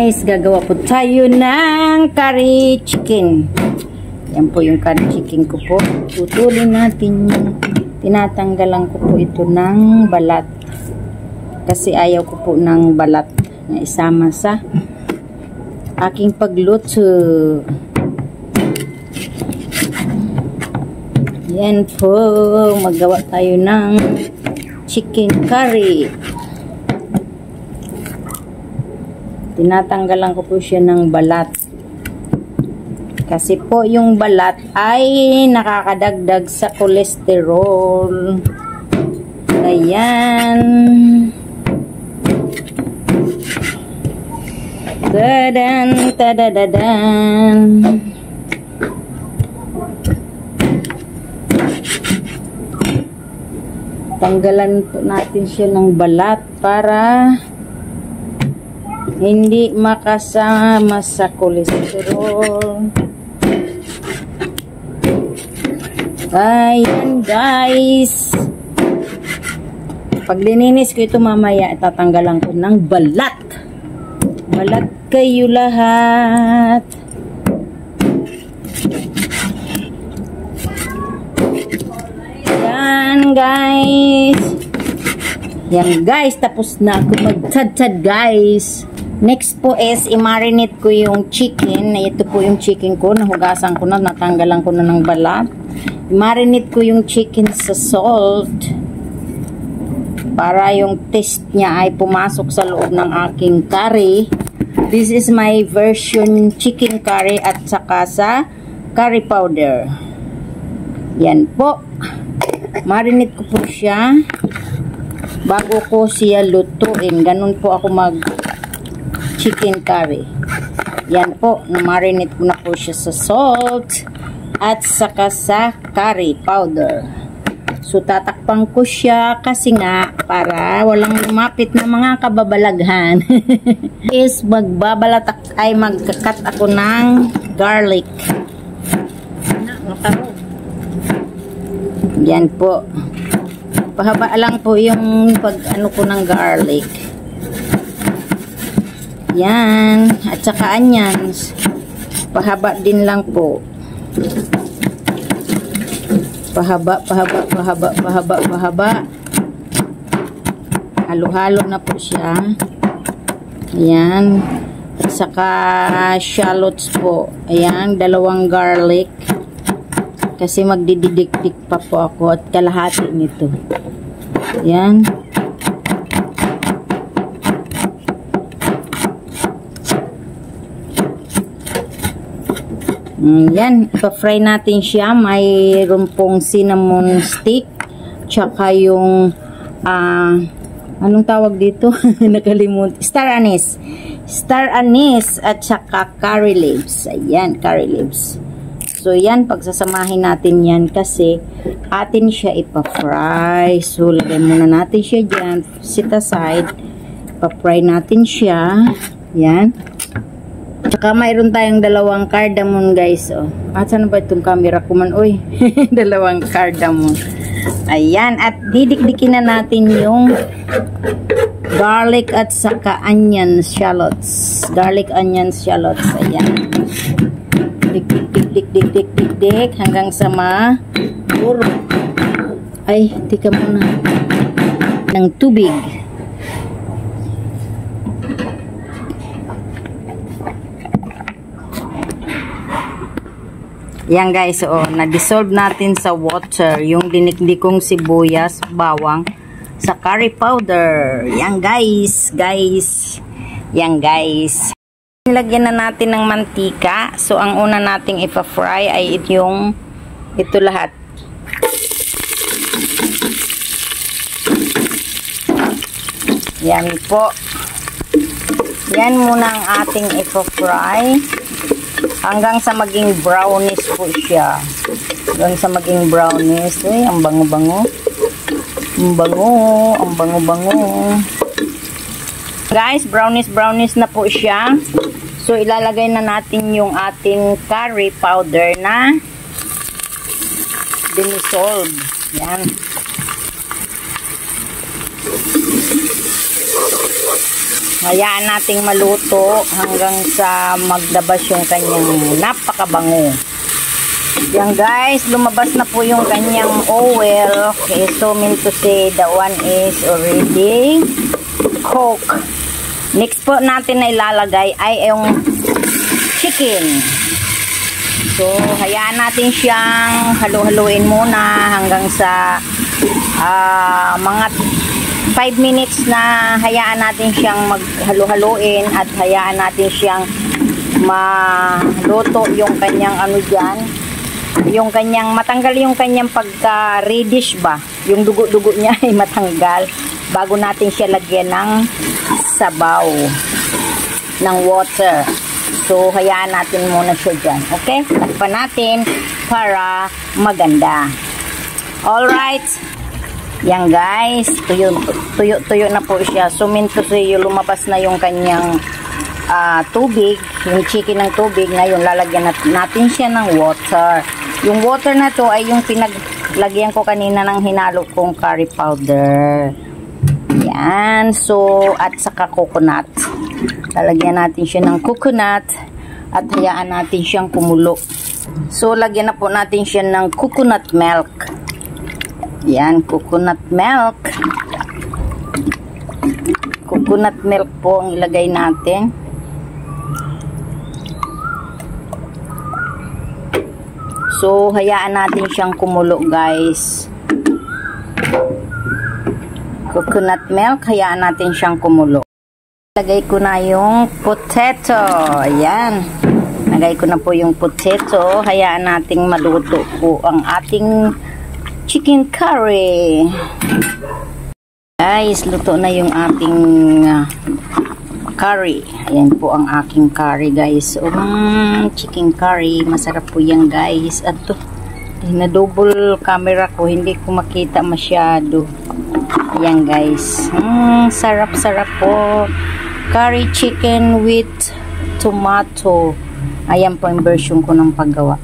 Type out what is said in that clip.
guys, gagawa po tayo ng curry chicken. Yan po yung curry chicken ko po. Putulin natin yung tinatanggalan ko po ito ng balat. Kasi ayaw ko po ng balat na isama sa aking pagluto. Yan po, magawa tayo ng chicken curry. Tinatanggalan ko po siya ng balat. Kasi po yung balat ay nakakadagdag sa kolesterol. Ayan. Tadan, tadadadan. Tanggalan po natin siya ng balat para hindi makasama sa kolesterol. Ayan guys. Pag lininis ko ito mamaya, tatanggalan ko ng balat. Balat kayo lahat. Ayan guys. Yan guys, tapos na ako magtad-tad guys. Next po is i-marinate ko yung chicken. Ito po yung chicken ko. Nahugasan ko na, natanggalan ko na ng balat. I-marinate ko yung chicken sa salt. Para yung taste niya ay pumasok sa loob ng aking curry. This is my version chicken curry at saka sa curry powder. Yan po. Marinate ko po siya bago ko siya lutuin. Ganun po ako mag chicken curry. Yan po, na-marinate ko na po siya sa salt at saka sa curry powder. So, tatakpan ko siya kasi nga para walang lumapit na mga kababalaghan. Is magbabalat ay magkakat ako ng garlic. Yan po. Pahaba lang po yung pag-ano ko ng garlic. Yan. At saka onions. Pahaba din lang po. Pahaba. Halo-halo na po siya. Ayan. At saka shallots po. Ayan. 2 garlic. Kasi magdididikdik pa po ako at kalahati nito. Ayan. Yan, ipa-fry natin siya. Mayroon pong cinnamon stick, tsaka yung anong tawag dito? Nakalimutan. Star anise at tsaka curry leaves. Ayan, curry leaves. So yan, pagsasamahin natin yan kasi atin siya ipa-fry. So lagay muna natin siya dyan, sit aside. Ipa-fry natin siya. Yan. Saka mayroon tayong 2 cardamom guys. Oh. At saan ba itong camera ko man? Uy, 2 cardamom. Ayan. At didikdikin na natin yung garlic at saka onion shallots. Garlic, onion shallots. Ayan. Dik hanggang sa puro. Ay, tika muna. Ng tubig. Yan guys, na-dissolve natin sa water yung dinikdikong sibuyas, bawang, sa curry powder. Yan guys. Yan guys. Lagyan na natin ng mantika. So, ang una nating ipa-fry ay ito lahat. Yan po. Yan muna ang ating ipa-fry. Hanggang sa maging brownish po siya. Hanggang sa maging brownish. Uy, ang bango-bango. Ang bango-bango. Guys, brownish na po siya. So, ilalagay na natin yung ating curry powder na dinissolve. Yan. Hayaan nating maluto hanggang sa magdabas yung kanyang napakabango. Yan guys, lumabas na po yung kanyang oil. Okay, so mean to say that one is already cooked. Next po natin na ilalagay ay yung chicken. So, hayaan natin siyang halu-haluin muna hanggang sa mga 5 minutes na hayaan natin siyang maghalu-haluin at hayaan natin siyang maluto yung kanyang ano dyan. Yung kanyang, matanggal yung kanyang pagka-reddish ba? Yung dugo-dugo niya ay matanggal bago natin siya lagyan ng sabaw, ng water. So, hayaan natin muna siya dyan. Okay? Takpan natin para maganda. Alright. Yan guys. Tuyo na po siya. So, minto siya lumabas na yung kanyang tubig. Yung chicken ng tubig. Ngayon, lalagyan natin siya ng water. Yung water na to ay yung pinaglagyan ko kanina ng hinalo kong curry powder. Yan. So, at saka coconut. Lalagyan natin siya ng coconut at hayaan natin siyang kumulo. So, lagyan na po natin siya ng coconut milk. Yan, coconut milk. Coconut milk po ang ilagay natin. So, hayaan natin siyang kumulo, guys. Coconut milk, hayaan natin siyang kumulo. Lagay ko na yung potato. Ayan. Lagay ko na po yung potato. Hayaan nating maluto po ang ating chicken curry. Guys, luto na yung ating curry. Ayan po ang aking curry, guys. Chicken curry. Masarap po yan, guys. At to, na-double camera ko. Hindi ko makita masyado. Ayan, guys. Sarap-sarap po. Curry chicken with tomato. Ayan po yung version ko ng paggawa.